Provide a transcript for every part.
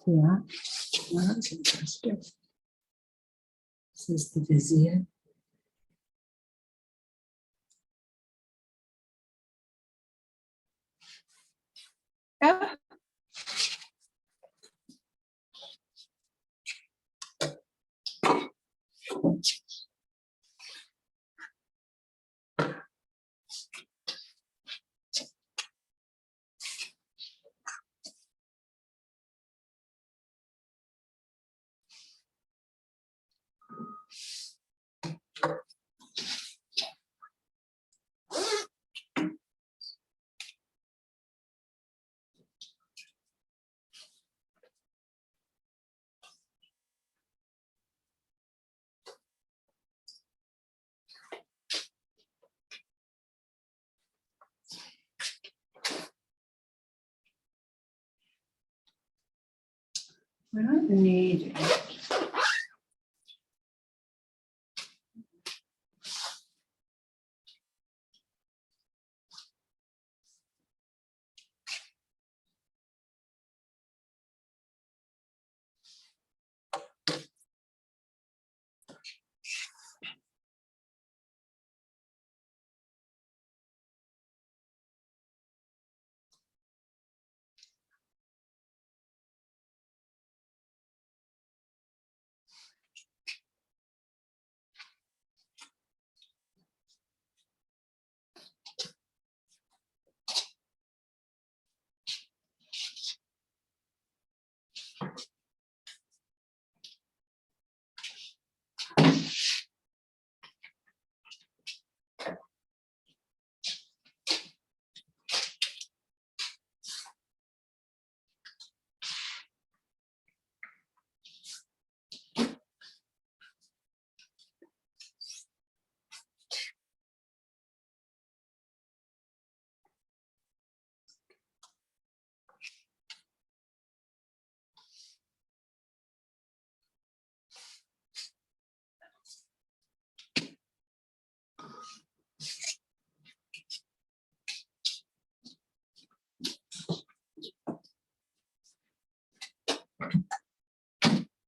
Yeah, well, that's interesting. This is the Vizier. Yeah. We don't need it.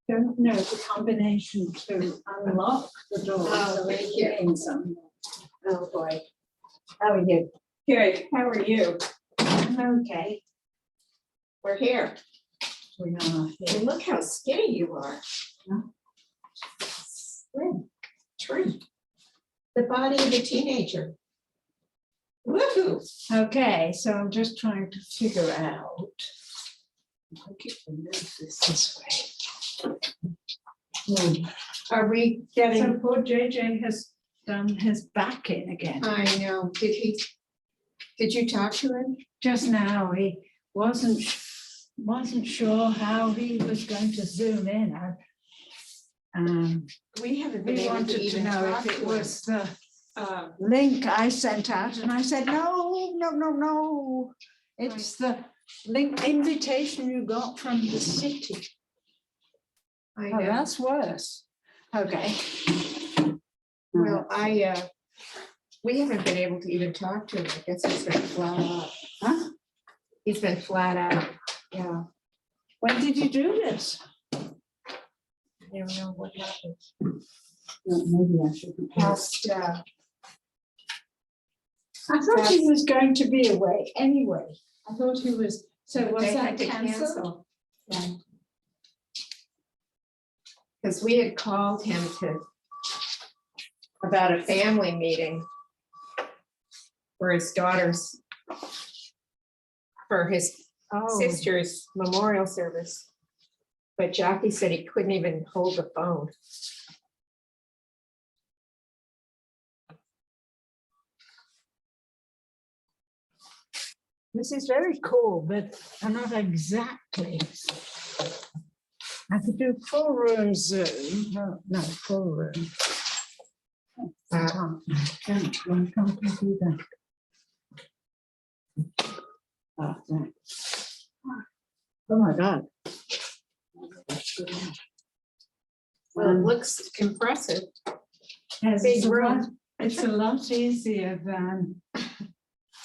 Don't know the combination to unlock the door. Oh, So thank it's you. getting some. Oh, boy. How are you? Good, how are you? I'm okay. We're here. We are And here. look how skinny you are. Huh? Slim, trim. The body of a teenager. Woohoo! Okay, so I'm just trying to figure out. I keep the notice this way. Are we So getting? poor JJ has done his back in again. I know. Did you talk to him? Just now, he wasn't sure how he was going to zoom in. We haven't been He able to wanted to even know talk if to it was the him. link I sent out, and I said, no. It's the link invitation you got from the city. I Oh, know. that's worse. Okay. Well, we haven't been able to even talk to him. I guess he's been flat out. Huh? He's been flat out. Yeah. When did you do this? I don't know what happened. Maybe I should. Past, I thought he was going to be away anyway. I thought he was. So was they that had to cancelled? cancel. Because we had called him about a family meeting for his daughter's, for his sister's memorial service. But Jackie said he couldn't even hold the phone. This is very cool, but I'm not exactly. I could do full room Zoom. No, full room. I can't. Why can't I do that? Oh my God. Well, it looks impressive. Yes, Big it's a room. lot- It's a lot easier than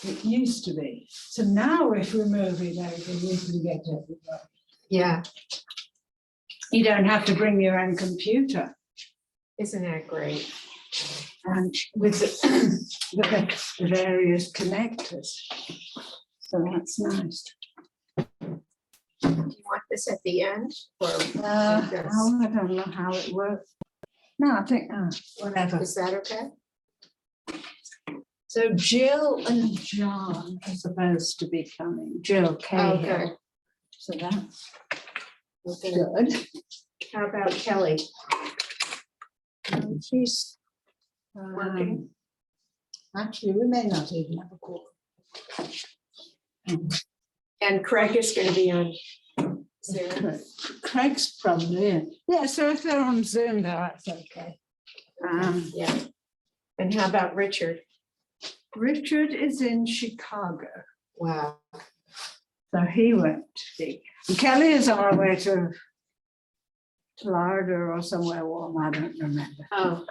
it used to be. So now if we move it over, we can get everybody. Yeah, You don't have to bring your own computer. isn't that great? And with the various connectors. So that's nice. Do you want this at the end or yes. I don't know how it works. No, I think, whatever. is that okay? So Jill and John are supposed to be coming. Jill Cahill. Okay. So that's Okay. good. How about Kelly? She's Working. Actually, we may not even have a call. And Craig is going to be on Zoom. Craig's probably in. Yeah, so if they're on Zoom, that's okay. Yeah. And how about Richard? Richard is in Chicago, Wow. so he won't be. And Kelly is on her way to Florida or somewhere warm, I don't remember. Oh.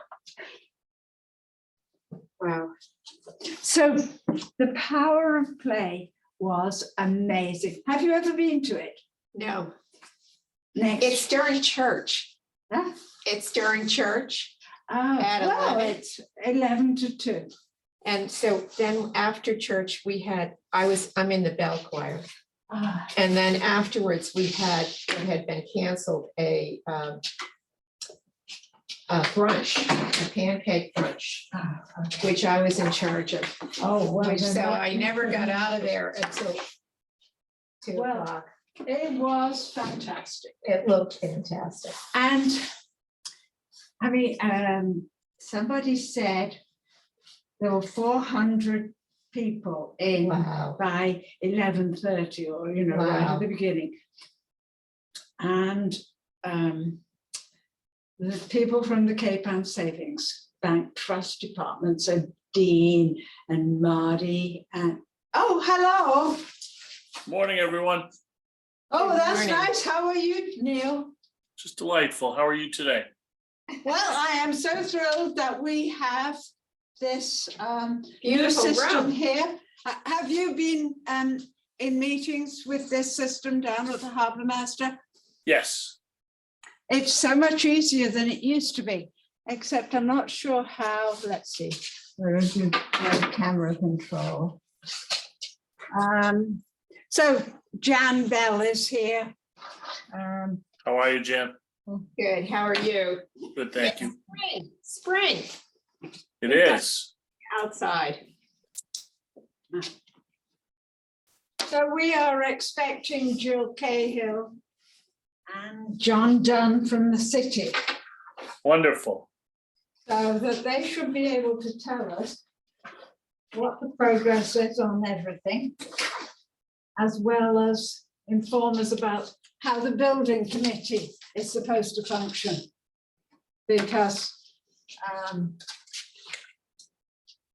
Wow. So the Power of Play was amazing. Have you ever been to it? No, Next. it's during church. Huh? It's during church. Oh, At well, 11. it's 11 to 2. And so then after church, I'm in the bell choir. Ah, And then afterwards, it had been canceled, a brunch, a pancake brunch, okay. which I was in charge of. Oh, well. Which, then so that- I never got out of there until 2 Well, o'clock. It was fantastic. It looked fantastic. And I mean, somebody said there were 400 people in Wow. by 11:30 or, right Wow. at the beginning. And the people from the Cape Ann Savings Bank Trust Department, so Dean and Marty and, oh, hello. Morning, everyone. Oh, Good that's morning. nice. How are you, Neil? Just delightful. How are you today? Well, I am so thrilled that we have this new Beautiful system room. here. Have you been in meetings with this system down at the Harbour Master? Yes. It's so much easier than it used to be, except I'm not sure how. Let's see. Where is your camera control? So Jan Bell is here. How are you, Jan? Good. How are you? Good, thank you. Spring It is. outside. So we are expecting Jill Cahill and John Dunn from the city, Wonderful. so that they should be able to tell us what the progress is on everything, as well as inform us about how the building committee is supposed to function. Because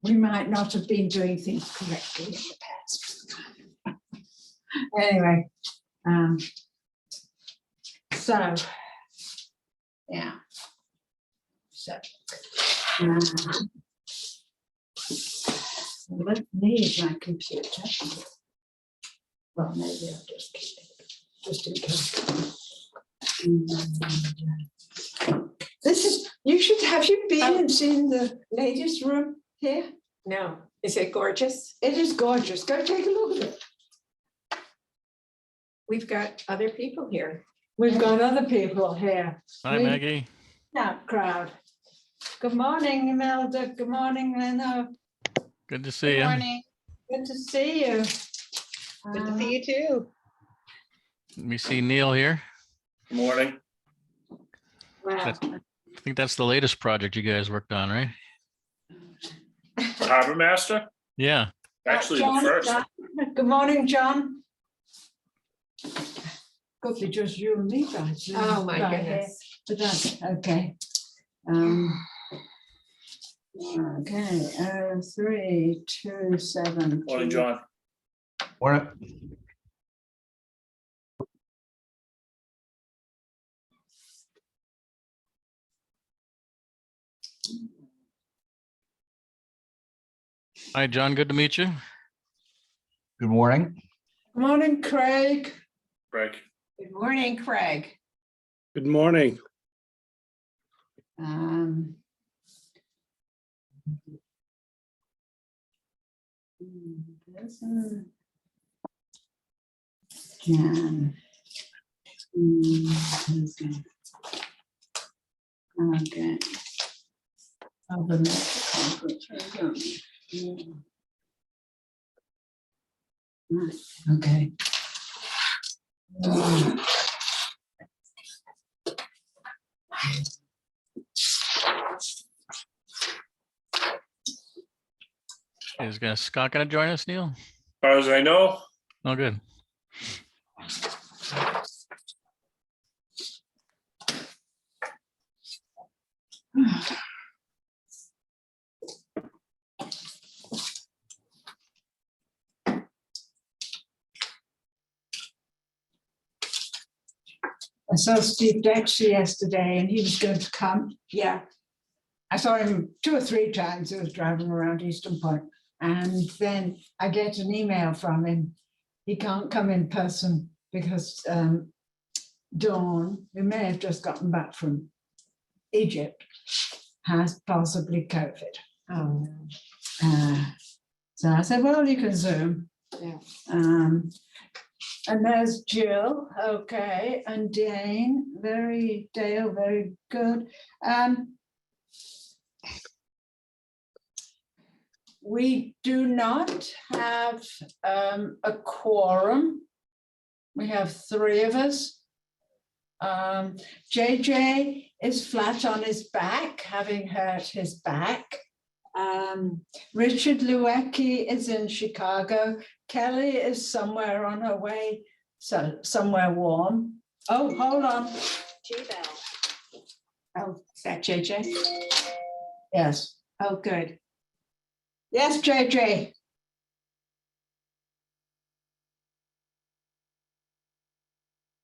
we might not have been doing things correctly in the past. Anyway, so, yeah. So, let me use my computer. Well, maybe I'll just keep it, just in case. This is, have you been and seen the ladies' room here? No, is it gorgeous? It is gorgeous. Go take a look at it. We've got other people here. We've got other people here. Hi, We- Maggie. That crowd. Good morning, Imelda. Good morning, Leno. Good to see you. Good to see you. Good to see you too. We see Neil here. Morning. Wow. I think that's the latest project you guys worked on, right? The Harbor Master? Yeah. Actually, the John, first. Good morning, John. Could be just you and me, guys. Oh, my Right goodness. here. But that's okay. Okay, 3, 2, 7. Morning, John. Hi, John. Good to meet you. Good morning. Morning, Craig. Greg. Good morning, Craig. Good morning. Jan. Okay. Oh, the next one. Right, okay. Is Scott gonna join us, Neil? As far as I know, Oh, good. I saw Steve Dexter yesterday and he was going to come. Yeah. I saw him 2 or 3 times. He was driving around Eastern Point. And then I get an email from him. He can't come in person because Dawn, who may have just gotten back from Egypt, has possibly COVID. Oh, no. So I said, well, you can Zoom. Yeah. And there's Jill, okay, and Dale, very good. We do not have a quorum. We have 3 of us. JJ is flat on his back, having hurt his back. Richard Luecki is in Chicago. Kelly is somewhere on her way, so somewhere warm. Oh, hold on. Oh, is that JJ? Yes. Oh, good. Yes, JJ.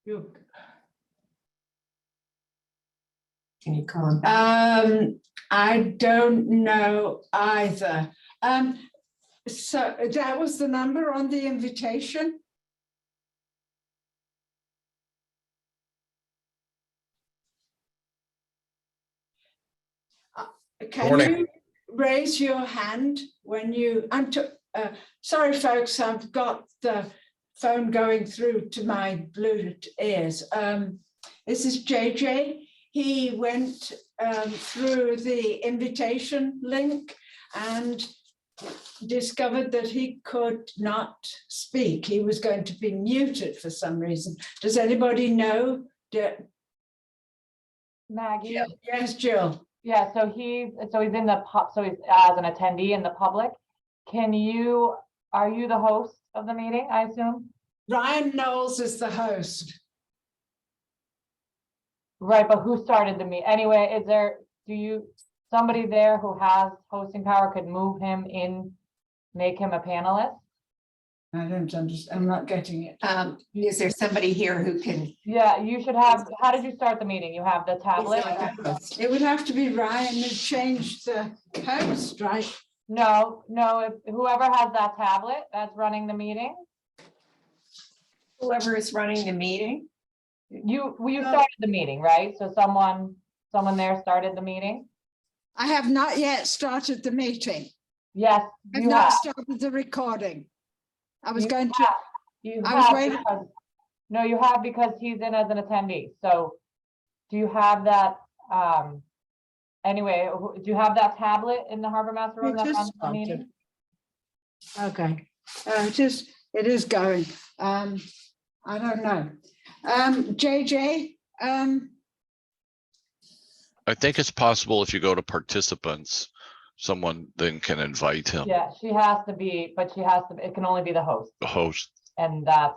You. Can you call him? I don't know either. So that was the number on the invitation? Can Morning. you raise your hand when you, sorry folks, I've got the phone going through to my Bluetooth ears. This is JJ. He went through the invitation link and discovered that he could not speak. He was going to be muted for some reason. Does anybody know? Maggie, Yes, Jill. yeah, so he's in the so he's as an attendee in the public. Are you the host of the meeting, I assume? Ryan Knowles is the host. Right, but who started the meeting? Anyway, somebody there who has hosting power could move him in, make him a panelist? I don't understand. I'm not getting it. Is there somebody here who can? Yeah, you should have, how did you start the meeting? You have the tablet? It would have to be Ryan who changed the host, right? No, if whoever has that tablet that's running the meeting, Whoever is running the meeting? you started the meeting, right? So someone there started the meeting? I have not yet started the meeting. Yes, I've you not have. started the recording. I was You going to, have. You I was have waiting. because- No, you have because he's in as an attendee. So do you have that? Anyway, do you have that tablet in the Harbor Master room? It that just runs the meeting? okay. It is going. I don't know. JJ, I think it's possible if you go to participants, someone then can invite him, Yeah, she has to be, but it can only be the host. the host. And that's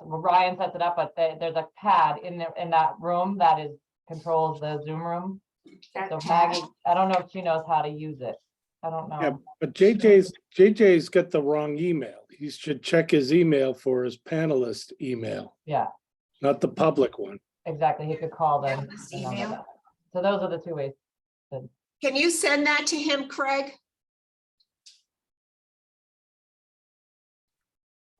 Ryan sets it up, but there's a pad in that room that controls the Zoom room. So Maggie, I don't know if she knows how to use it. I don't know. Yeah, but JJ's got the wrong email. He should check his email for his panelist email, Yeah, not the public one. exactly. He could call them. Panelist email? So those are the 2 ways. Can you send that to him, Craig?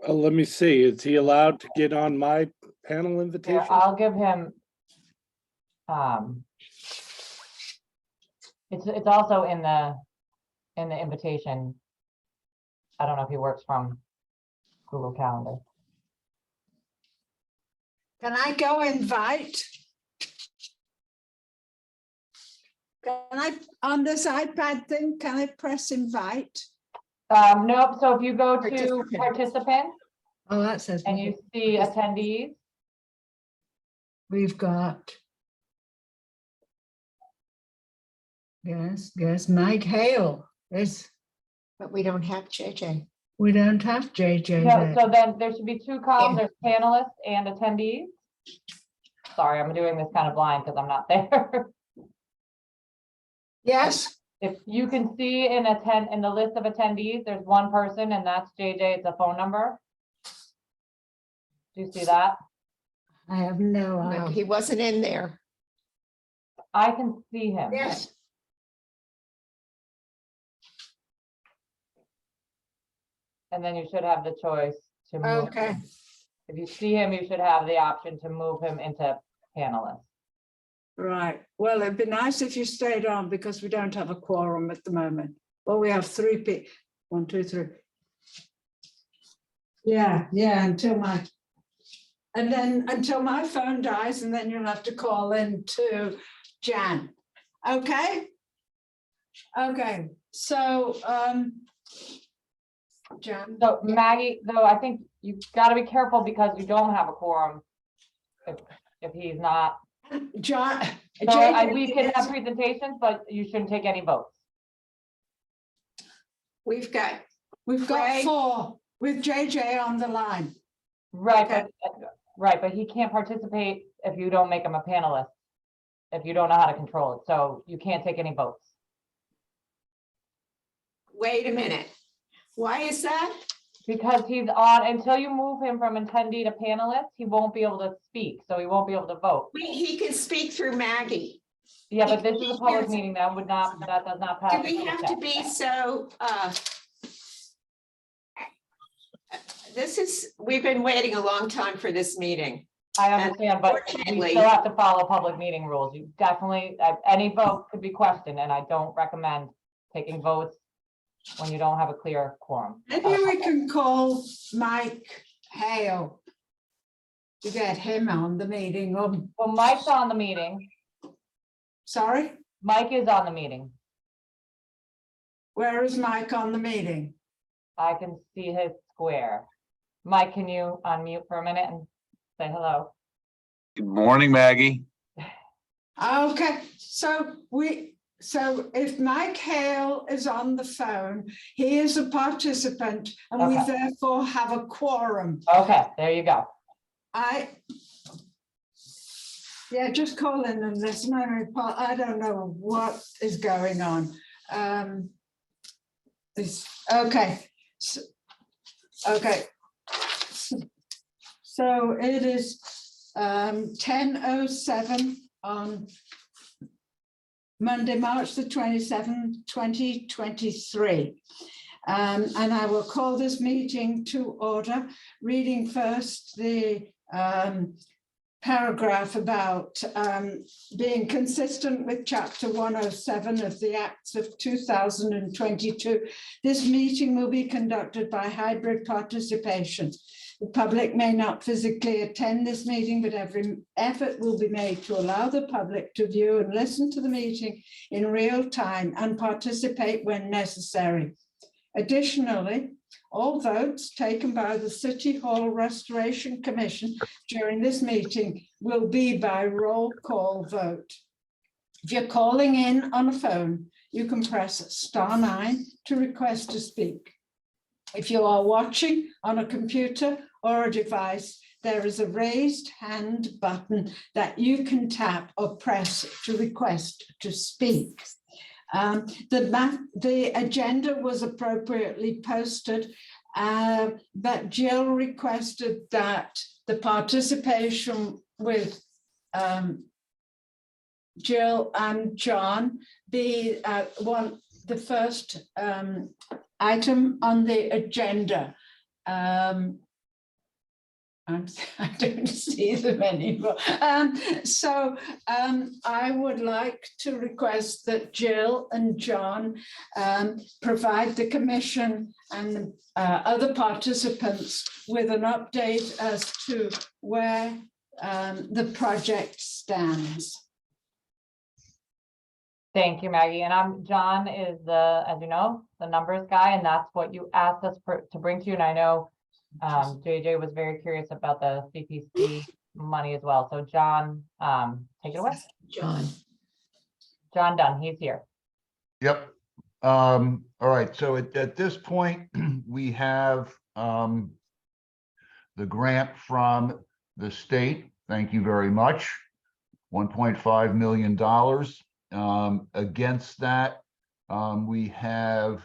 Let me see, is he allowed to get on my panel Here, invitation? I'll give him. It's also in the invitation. I don't know if he works from Google Calendar. Can I go invite? Can I, on this iPad thing, can I press invite? Nope, so if you go to Participant. participant Oh, that says. and you see attendees, We've got. Yes, Mike Hale. Yes, But we don't have JJ. we don't have JJ no, there. so then there should be two columns, there's panelists and attendees. Sorry, I'm doing this kind of blind because I'm not there. Yes, If you can see in the list of attendees, there's one person and that's JJ, it's a phone number. Do you see that? I have no No, idea. he wasn't in there. I can see him. Yes, And then you should have the choice to move. okay. If you see him, you should have the option to move him into panelist. Right, well, it'd be nice if you stayed on because we don't have a quorum at the moment. Well, we have 3 people, 1, 2, 3. Yeah, until my phone dies and then you'll have to call in to Jan. Okay? Okay, so, Jan, So Maggie, though, I think you've got to be careful because you don't have a quorum. If he's not, John. so we can have presentations, but you shouldn't take any votes. We've got, We've got Ray. 4 with JJ on the line. Right, Okay. but he can't participate if you don't make him a panelist. If you don't know how to control it, so you can't take any votes. wait a minute. Why is that? Because he's on, until you move him from attendee to panelist, he won't be able to speak, so he won't be able to vote. He can speak through Maggie. Yeah, but this is a public meeting, that does not pass. Do the we public have to test. be so, we've been waiting a long time for this meeting. I understand, but we Unfortunately- still have to follow public meeting rules. You definitely, any vote could be questioned, and I don't recommend taking votes when you don't have a clear quorum. Maybe we can call Mike Hale to get him on the meeting. Well, Mike's on the meeting. Sorry, Mike is on the meeting. where is Mike on the meeting? I can see his square. Mike, can you unmute for a minute and say hello? Good morning, Maggie. Okay, so if Mike Hale is on the phone, he is a participant and we Okay. therefore have a quorum. Okay, there you go. Yeah, just call in and listen. I don't know what is going on. Okay. Okay. So it is 10:07 on Monday, March the 27th, 2023. And I will call this meeting to order, reading first the paragraph about being consistent with Chapter 107 of the Acts of 2022. This meeting will be conducted by hybrid participation. The public may not physically attend this meeting, but every effort will be made to allow the public to view and listen to the meeting in real time and participate when necessary. Additionally, all votes taken by the City Hall Restoration Commission during this meeting will be by roll call vote. If you're calling in on a phone, you can press *9 to request to speak. If you are watching on a computer or a device, there is a raised hand button that you can tap or press to request to speak. The agenda was appropriately posted, but Jill requested that the participation with Jill and John be the first item on the agenda. I don't see them anymore. I would like to request that Jill and John provide the commission and other participants with an update as to where the project stands. Thank you, Maggie. And John is as you know, the numbers guy, and that's what you asked us to bring to you. And I know JJ was very curious about the CPC money as well. So John, take it away. John. John Dunn, he's here. Yep. All right, so at this point, we have the grant from the state. Thank you very much. $1.5 million. Against that, we have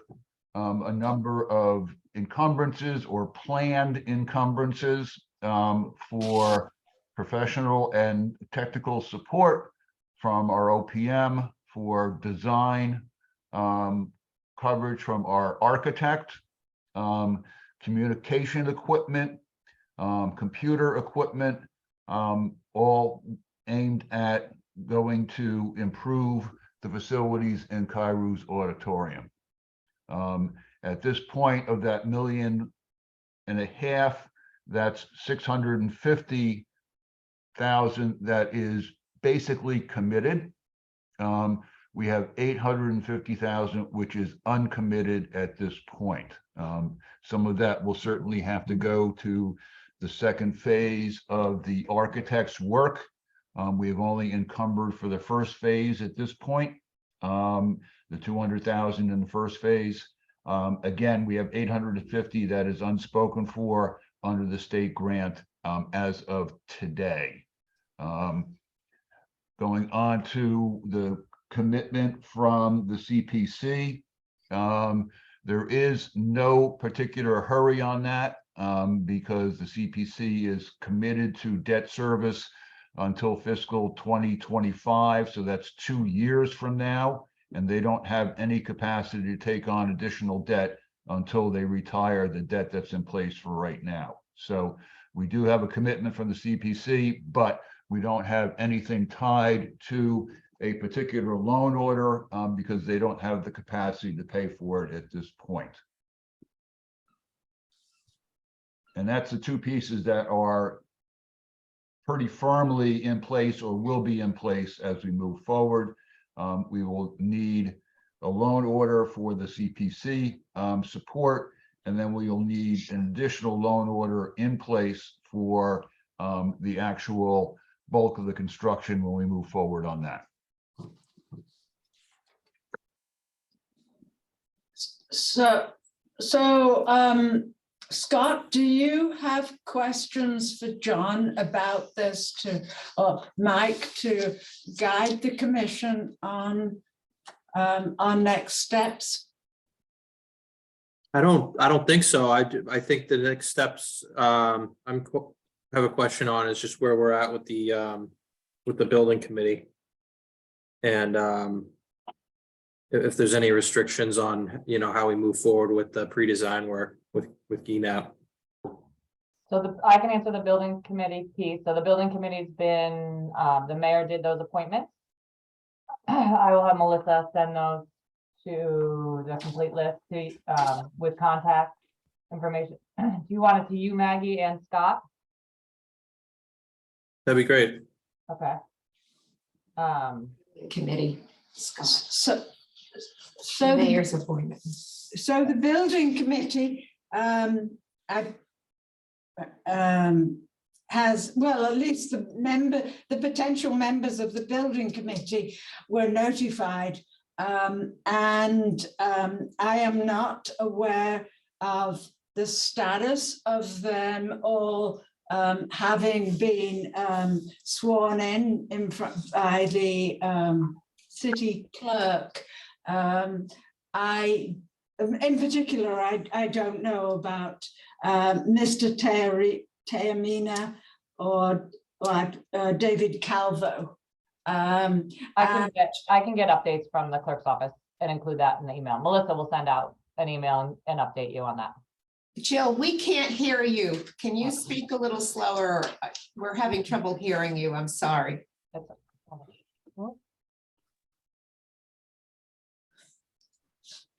a number of encumbrances or planned encumbrances for professional and technical support from our OPM, for design coverage from our architect, communication equipment, computer equipment, all aimed at going to improve the facilities in Kairou's auditorium. At this point of that $1.5 million, that's 650,000 that is basically committed. We have 850,000, which is uncommitted at this point. Some of that will certainly have to go to the second phase of the architect's work. We have only encumbered for the first phase at this point, the 200,000 in the first phase. Again, we have 850 that is unspoken for under the state grant as of today. Going on to the commitment from the CPC. There is no particular hurry on that because the CPC is committed to debt service until fiscal 2025. So that's 2 years from now. And they don't have any capacity to take on additional debt until they retire the debt that's in place for right now. So we do have a commitment from the CPC, but we don't have anything tied to a particular loan order because they don't have the capacity to pay for it at this point. And that's the two pieces that are pretty firmly in place or will be in place as we move forward. We will need a loan order for the CPC support, and then we will need an additional loan order in place for the actual bulk of the construction when we move forward on that. So, Scott, do you have questions for John about this or Mike to guide the commission on next steps? I don't think so. I think the next steps have a question on is just where we're at with the building committee. And if there's any restrictions on, how we move forward with the pre-design work with GNAP. So I can answer the building committee piece. So the building committee's been, the mayor did those appointments. I will have Melissa send those to the complete list with contact information. Do you want it to you, Maggie and Scott? That'd be great. Okay. Committee. So Mayor's appointment. So the building committee has, well, at least the potential members of the building committee were notified. And I am not aware of the status of them all having been sworn in front by the city clerk. In particular, I don't know about Mr. Teamina or David Calvo. I can get updates from the clerk's office and include that in the email. Melissa will send out an email and update you on that. Jill, we can't hear you. Can you speak a little slower? We're having trouble hearing you. I'm sorry.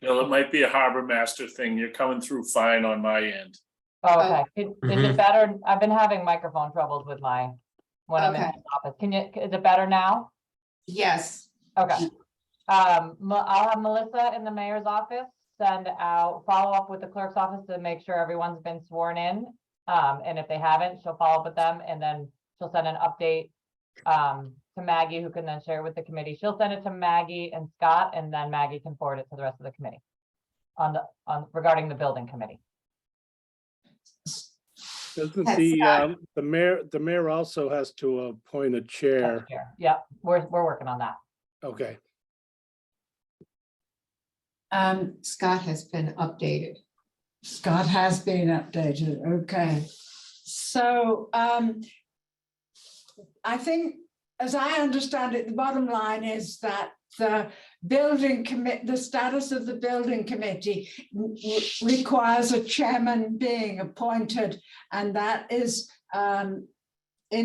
Bill, it might be a harbor master thing. You're coming through fine on my end. Oh, okay. Is it Mhm. better? I've been having microphone troubles with when I'm in Okay. the office. Is it better now? Yes. Okay. I'll have Melissa in the mayor's office follow up with the clerk's office to make sure everyone's been sworn in. And if they haven't, she'll follow up with them and then she'll send an update to Maggie, who can then share it with the committee. She'll send it to Maggie and Scott, and then Maggie can forward it to the rest of the committee on regarding the building committee. Doesn't That's the mayor also has to appoint a chair. Yeah, we're working on that. Okay, Scott has been updated. Scott has been updated, okay. So I think, as I understand it, the bottom line is that the the status of the building committee requires a chairman being appointed, and that is in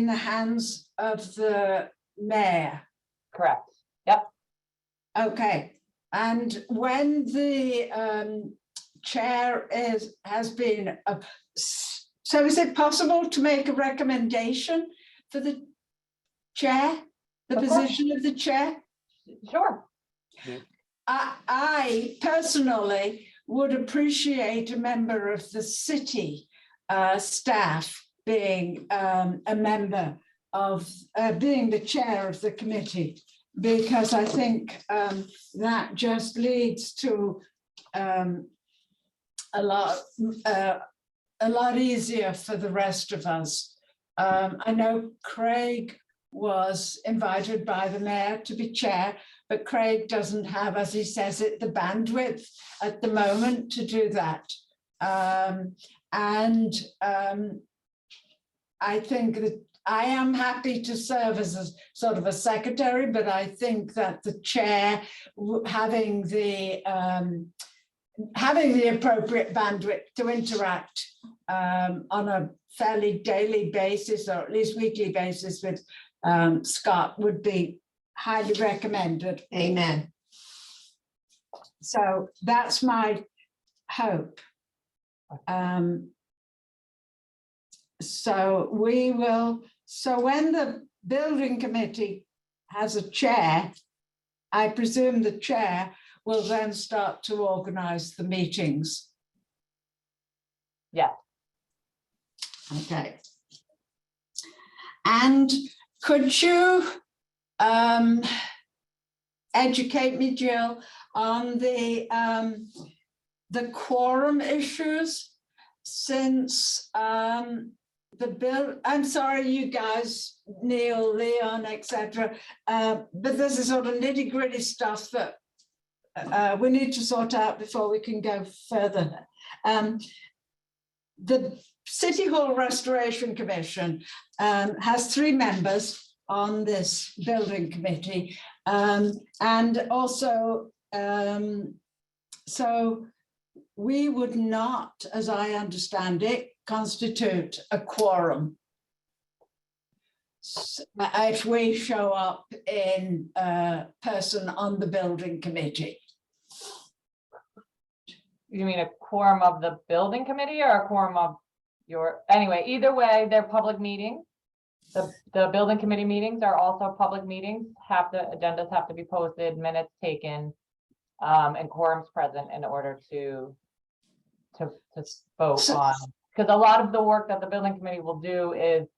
the hands of the mayor. Correct. Yep. Okay, and when the chair has been, so is it possible to make a recommendation for the chair, the Of course. position of the chair? Sure. I personally would appreciate a member of the city staff being a member of, being the chair of the committee, because I think that just leads to a lot easier for the rest of us. I know Craig was invited by the mayor to be chair, but Craig doesn't have, as he says it, the bandwidth at the moment to do that. I think that I am happy to serve as a sort of a secretary, but I think that the chair having the appropriate bandwidth to interact on a fairly daily basis, or at least weekly basis, with Scott would be highly recommended. Amen. So that's my hope. So when the building committee has a chair, I presume the chair will then start to organize the meetings. Yeah. Okay. And could you educate me, Jill, on the quorum issues, since the bill, I'm sorry, you guys, Neil, Leon, etc. But there's a sort of nitty gritty stuff that we need to sort out before we can go further. The City Hall Restoration Commission has 3 members on this building committee. And also, so we would not, as I understand it, constitute a quorum if we show up in person on the building committee. You mean a quorum of the building committee or a quorum of anyway, either way, they're public meetings. The building committee meetings are also public meetings, agendas have to be posted, minutes taken, and quorums present in order to vote on. Because a lot of the work that the building committee will do is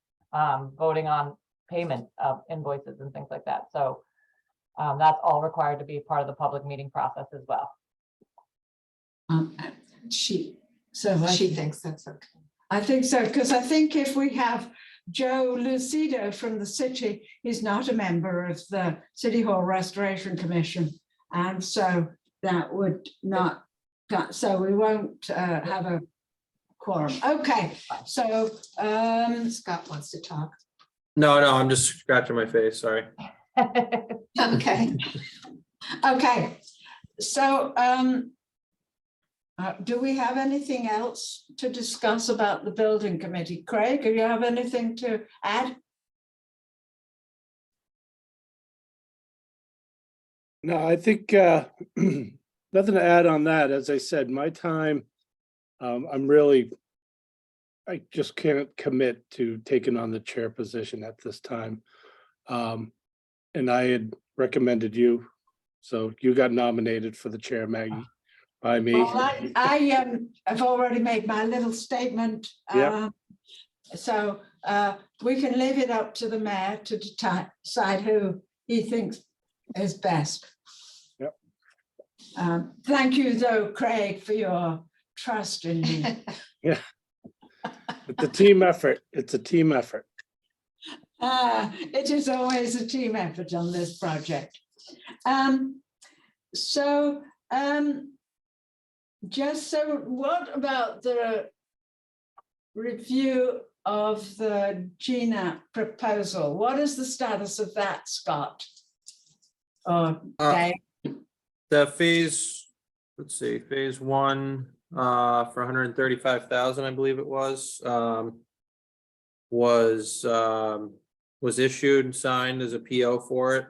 voting on payment of invoices and things like that. So that's all required to be part of the public meeting process as well. She She thinks that's okay. I think so, because I think if we have Joe Lucido from the city, he's not a member of the City Hall Restoration Commission. And so that would not, so we won't have a quorum. Okay, so Scott wants to talk. No, I'm just scratching my face, sorry. Okay. okay, so Do we have anything else to discuss about the building committee? Craig, do you have anything to add? No, I think nothing to add on that. As I said, my time, I just can't commit to taking on the chair position at this time. And I had recommended you, so you got nominated for the chair, Maggie, by me. Well, I have already made my little statement. Yep. So we can leave it up to the mayor to decide who he thinks is best. Yep. Thank you, though, Craig, for your trust in me. It's a team effort. It's a team effort. It is always a team effort on this project. Just so, what about the review of the GNAP proposal? What is the status of that, Scott? Or Dave? The phase, let's see, phase one, for 135,000, I believe it was issued and signed as a PO for it.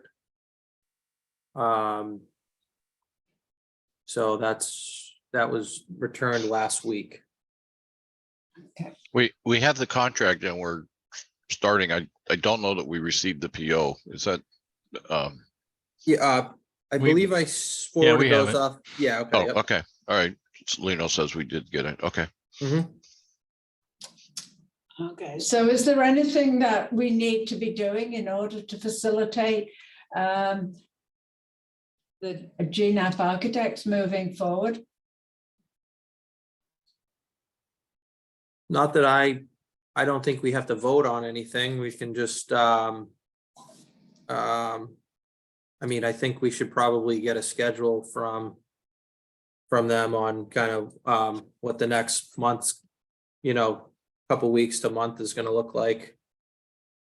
So that was returned last week. We have the contract and we're starting. I don't know that we received the PO. Is that, Yeah, I We- believe I we forwarded have those it. off. Yeah, okay. oh, Yep. okay, all right. Lino says we did get it. Okay. Mhm. Okay, so is there anything that we need to be doing in order to facilitate the GNAP architects moving forward? Not that I don't think we have to vote on anything. We can just, I mean, I think we should probably get a schedule from them on kind of, what the next month's, couple weeks to month is gonna look like.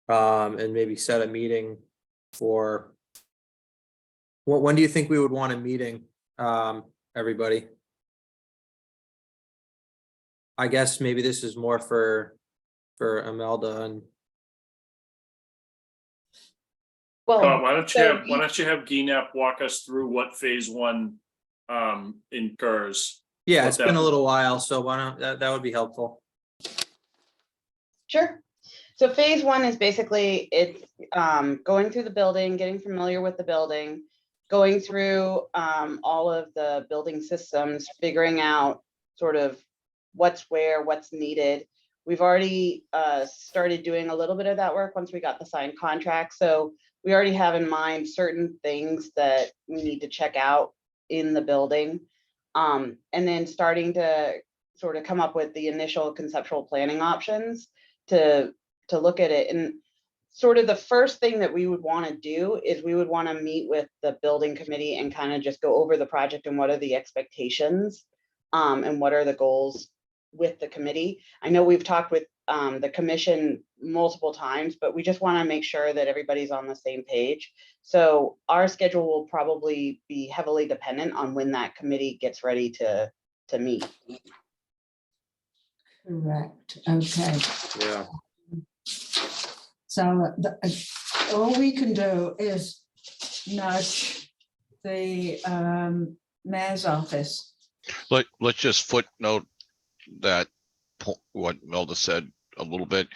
And maybe set a meeting for, when do you think we would want a meeting, everybody? I guess maybe this is more for Imelda and. Why don't you have GNAP walk us through what phase one incurs? Yeah, What it's been that- a little while, so why don't, that would be helpful. Sure. So phase one is basically it's going through the building, getting familiar with the building, going through all of the building systems, figuring out sort of what's where, what's needed. We've already started doing a little bit of that work once we got the signed contract. So we already have in mind certain things that we need to check out in the building. And then starting to sort of come up with the initial conceptual planning options to look at it. And sort of the first thing that we would want to do is we would want to meet with the building committee and kind of just go over the project and what are the expectations and what are the goals with the committee. I know we've talked with the commission multiple times, but we just want to make sure that everybody's on the same page. So our schedule will probably be heavily dependent on when that committee gets ready to meet. Correct, okay. Yeah. So all we can do is nudge the mayor's office. Let's just footnote that what Melda said a little bit.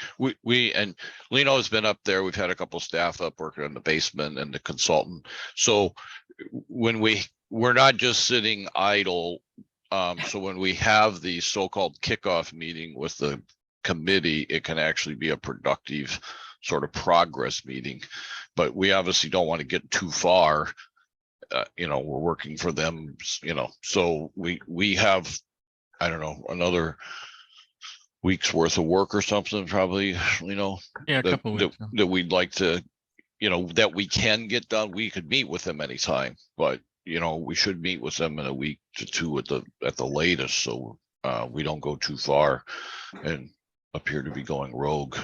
We and Lino has been up there. We've had a couple of staff up working in the basement and the consultant. So when we're not just sitting idle. So when we have the so-called kickoff meeting with the committee, it can actually be a productive sort of progress meeting. But we obviously don't want to get too far. We're working for them, so we have, I don't know, another week's worth of work or something, probably, Yeah, a couple of weeks. that we'd like to, that we can get done. We could meet with them anytime, but we should meet with them in a week to two at the latest, so we don't go too far and appear to be going rogue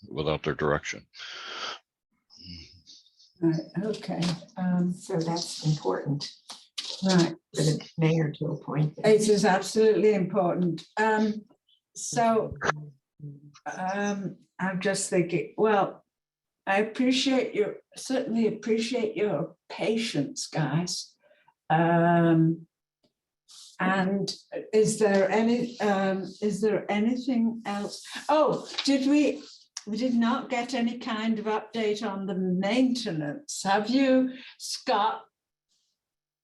without their direction. Right, okay. So that's important. Right. for the mayor to appoint. them. It is absolutely important. So I'm just thinking, well, I appreciate certainly appreciate your patience, guys. And is there anything else? Oh, we did not get any kind of update on the maintenance. Have you, Scott?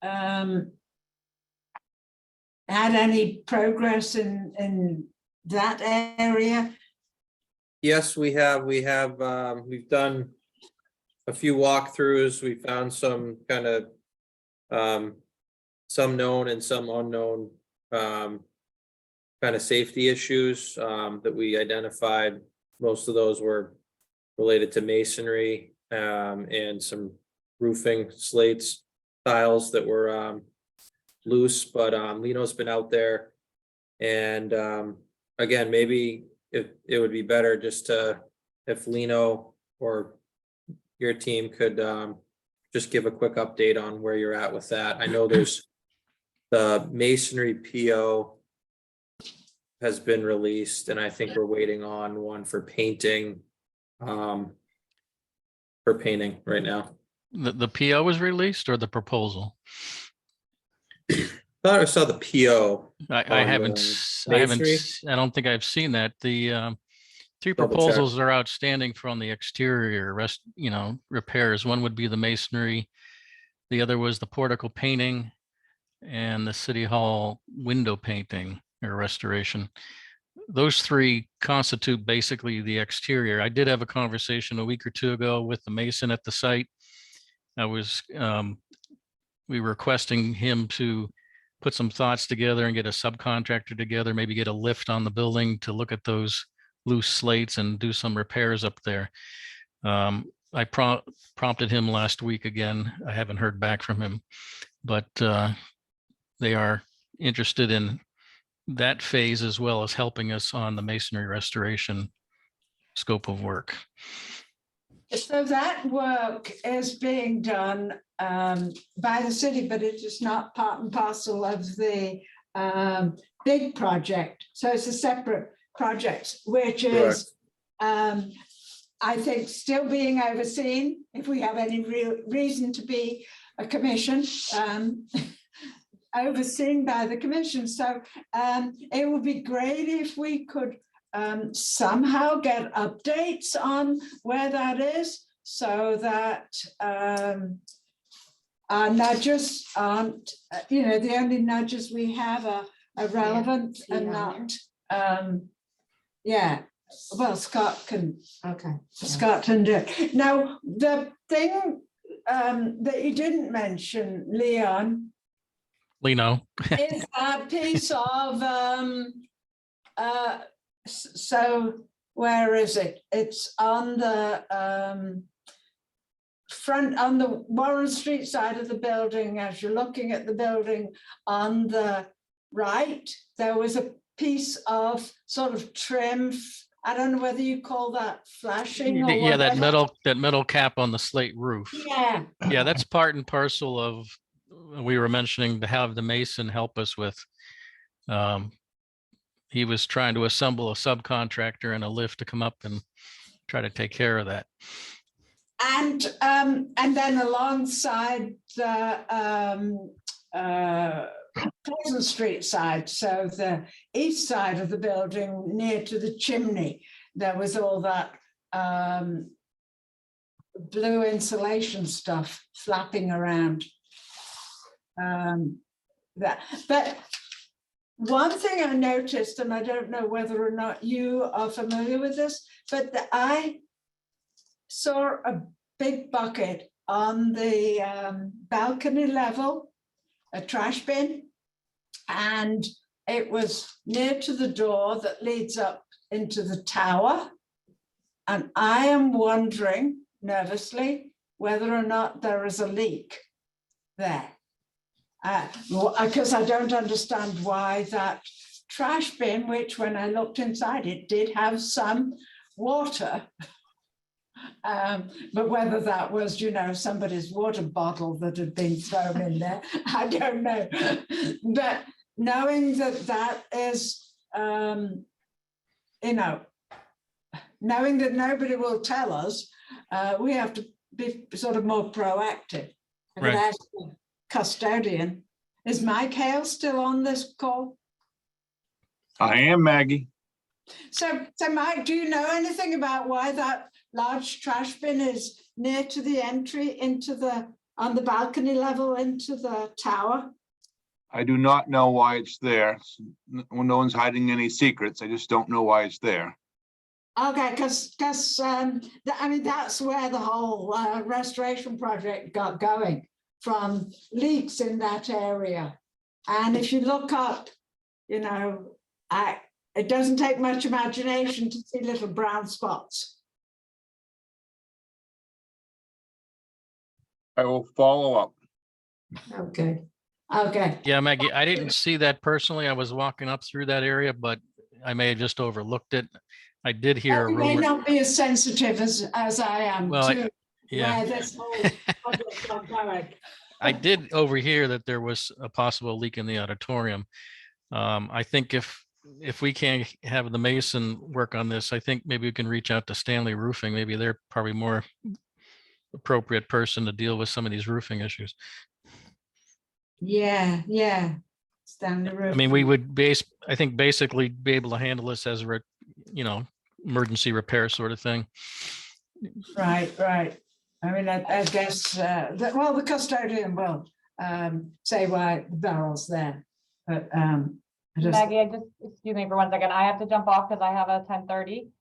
Had any progress in that area? Yes, we have, we've done a few walkthroughs. We found some kind of, some known and some unknown, kind of safety issues, that we identified. Most of those were related to masonry, and some roofing slates, tiles that were, loose, but, Lino's been out there. And, again, maybe it would be better just to, if Lino or your team could, just give a quick update on where you're at with that. I know there's the masonry PO has been released, and I think we're waiting on one for painting, right now. The PO was released or the proposal? Thought I saw the PO. I on haven't, the I haven't, masonry. I don't think I've seen that. The three Double check. proposals are outstanding from the exterior repairs. One would be the masonry. The other was the portico painting and the city hall window painting or restoration. Those three constitute basically the exterior. I did have a conversation a week or two ago with the mason at the site. I was, we were requesting him to put some thoughts together and get a subcontractor together, maybe get a lift on the building to look at those loose slates and do some repairs up there. I prompted him last week again. I haven't heard back from him, but they are interested in that phase as well as helping us on the masonry restoration scope of work. So that work is being done by the city, but it is not part and parcel of the big project. So it's a separate project, which is, I think, still being overseen, if we have any real reason to be a commission, overseen by the commission. So it would be great if we could somehow get updates on where that is, so that our nudges aren't, the only nudges we have are relevant and not, well, Scott can. Okay. Scott can do it. Now, the thing that you didn't mention, Leon, Lino. is a piece of, so where is it? It's on the front, on the Warren Street side of the building. As you're looking at the building on the right, there was a piece of sort of trim. I don't know whether you call that flashing or Yeah, that whatever. metal cap on the slate roof. Yeah. Yeah, that's part and parcel of, we were mentioning to have the mason help us with. He was trying to assemble a subcontractor and a lift to come up and try to take care of that. And then alongside the Pleasant Street side, so the east side of the building near to the chimney, there was all that blue insulation stuff flapping around. But one thing I noticed, and I don't know whether or not you are familiar with this, but I saw a big bucket on the balcony level, a trash bin, and it was near to the door that leads up into the tower. And I am wondering nervously whether or not there is a leak there. Because I don't understand why that trash bin, which when I looked inside, it did have some water, But whether that was, somebody's water bottle that had been thrown in there, I don't know. But knowing that that is, knowing that nobody will tell us, we have to be sort of more proactive. I'm going to Right. ask the custodian. Is Mike Hale still on this call? I am, Maggie. So Mike, do you know anything about why that large trash bin is near to the entry on the balcony level into the tower? I do not know why it's there. No one's hiding any secrets. I just don't know why it's there. Okay, because that's where the whole restoration project got going, from leaks in that area. And if you look up, it doesn't take much imagination to see little brown spots. I will follow up. Okay. Yeah, Maggie, I didn't see that personally. I was walking up through that area, but I may have just overlooked it. I did hear a You may rumor. not be as sensitive as I am Well, to Yeah, where this whole project got going. I did overhear that there was a possible leak in the auditorium. I think if we can't have the mason work on this, I think maybe we can reach out to Stanley Roofing. Maybe they're probably more appropriate person to deal with some of these roofing issues. Yeah. Stanley Roofing. I mean, we would basically be able to handle this as a, emergency repair sort of thing. Right. I mean, I guess, the custodian will say why the barrel's there, but Maggie, excuse me for 1 second. I have to jump off because I have a 10:30.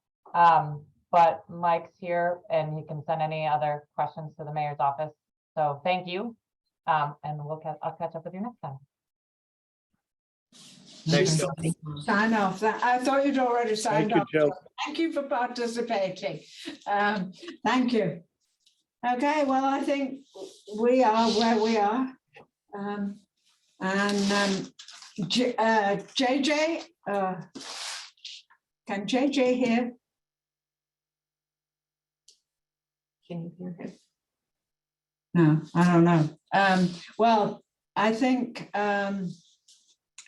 But Mike's here and he can send any other questions to the mayor's office. So thank you. And I'll catch up with you next time. Thanks, Joe. sign off. I thought you'd already signed Thank you, off. Joe. Thank you for participating. Thank you. Okay, well, I think we are where we are. JJ, can JJ hear? Can you hear him? No, I don't know. Well, I think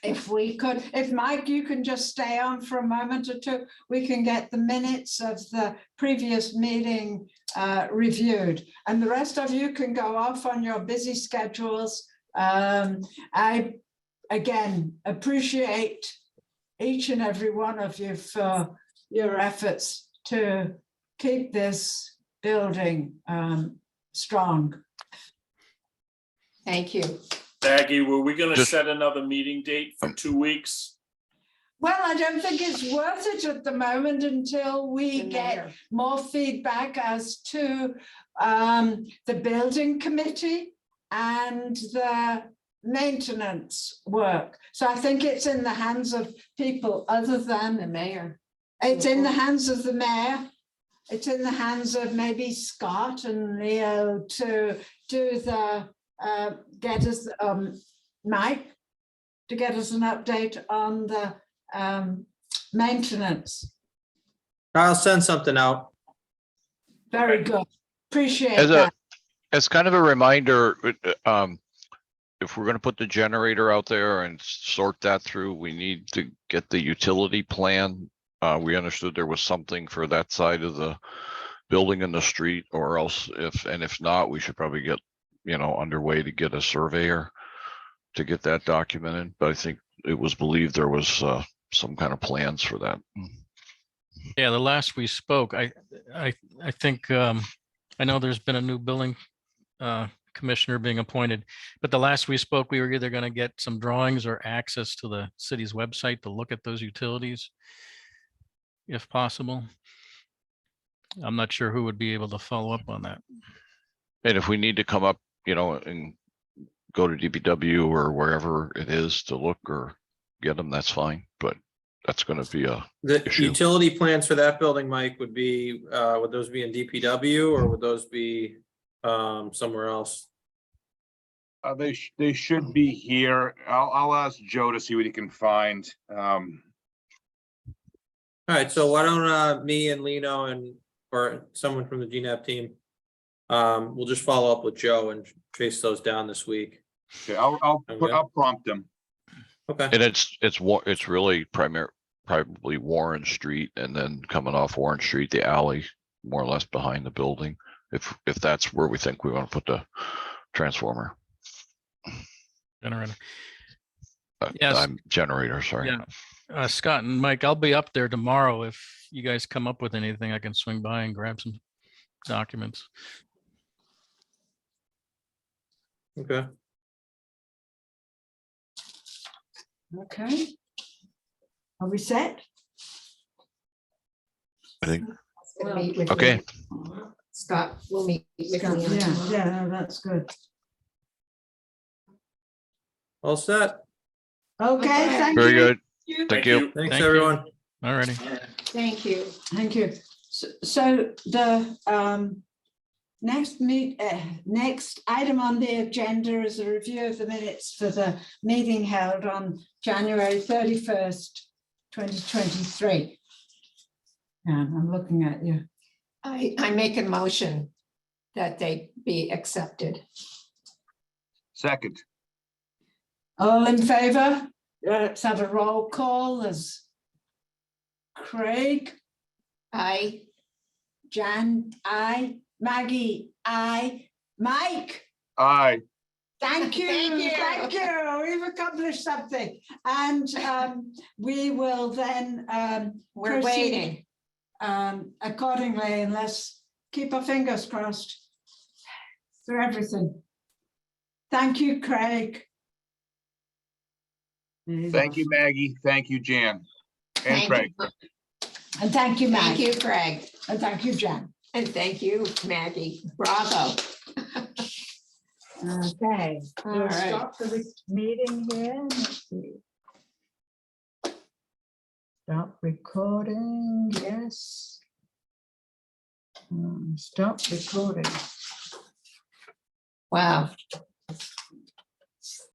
if Mike, you can just stay on for a moment or two, we can get the minutes of the previous meeting reviewed. And the rest of you can go off on your busy schedules. I, again, appreciate each and every one of you for your efforts to keep this building strong. Thank you. Maggie, were we gonna Just- set another meeting date for 2 weeks? Well, I don't think it's worth it at the moment until we The get mayor. more feedback as to the building committee and the maintenance work. So I think it's in the hands of people other than The mayor. it's in the hands of the mayor. It's in the hands of maybe Scott and Leo to do the get us Mike to get us an update on the maintenance. I'll send something out. Very good. Appreciate As that. as kind of a reminder, if we're gonna put the generator out there and sort that through, we need to get the utility plan. We understood there was something for that side of the building in the street, or else if not, we should probably get, underway to get a surveyor to get that documented. But I think it was believed there was some kind of plans for that. Yeah, the last we spoke, I think, I know there's been a new building commissioner being appointed, but the last we spoke, we were either going to get some drawings or access to the city's website to look at those utilities, if possible. I'm not sure who would be able to follow up on that. And if we need to come up, and go to DPW or wherever it is to look or get them, that's fine. But that's going to be a The issue. utility plans for that building, Mike, would those be in DPW or would those be somewhere else? They should be here. I'll ask Joe to see what he can find. All right, so why don't me and Lino or someone from the GNAP team. We'll just follow up with Joe and chase those down this week. Okay, Okay. I'll prompt them. Okay, And it's really probably Warren Street and then coming off Warren Street, the alley, more or less behind the building. If that's where we think we want to put the transformer, Generator. Yes. Generator, sorry. Yeah. Scott and Mike, I'll be up there tomorrow. If you guys come up with anything, I can swing by and grab some documents. okay. Okay. Are we set? I think, Gonna meet with okay. me. Scott will meet with Scott, me. Yeah, yeah, no, that's good. All set. Okay, thank you. Very good. Thank you. Thanks, Thank you. everyone. Alrighty. Thank you. Thank you. So the next item on the agenda is a review of the minutes for the meeting held on January 31st, 2023. And I'm looking at you. I make a motion that they be accepted. Second, All in favor? Let's have a roll call. There's Craig, I, Jan, I, Maggie, I, Mike. aye. Thank you, Thank you. thank you. We've accomplished something. And we will then we're proceed, waiting. accordingly, and let's keep our fingers crossed for everything. Thank you, Craig. Thank you, Maggie. Thank you, Jan. And Thank Craig. you. And thank you, Thank Maggie. you, Craig. And thank you, Jan. And thank you, Maggie. Bravo. Okay, All we'll right. stop the meeting here. Let's see. Stop recording, yes. Stop recording. Wow.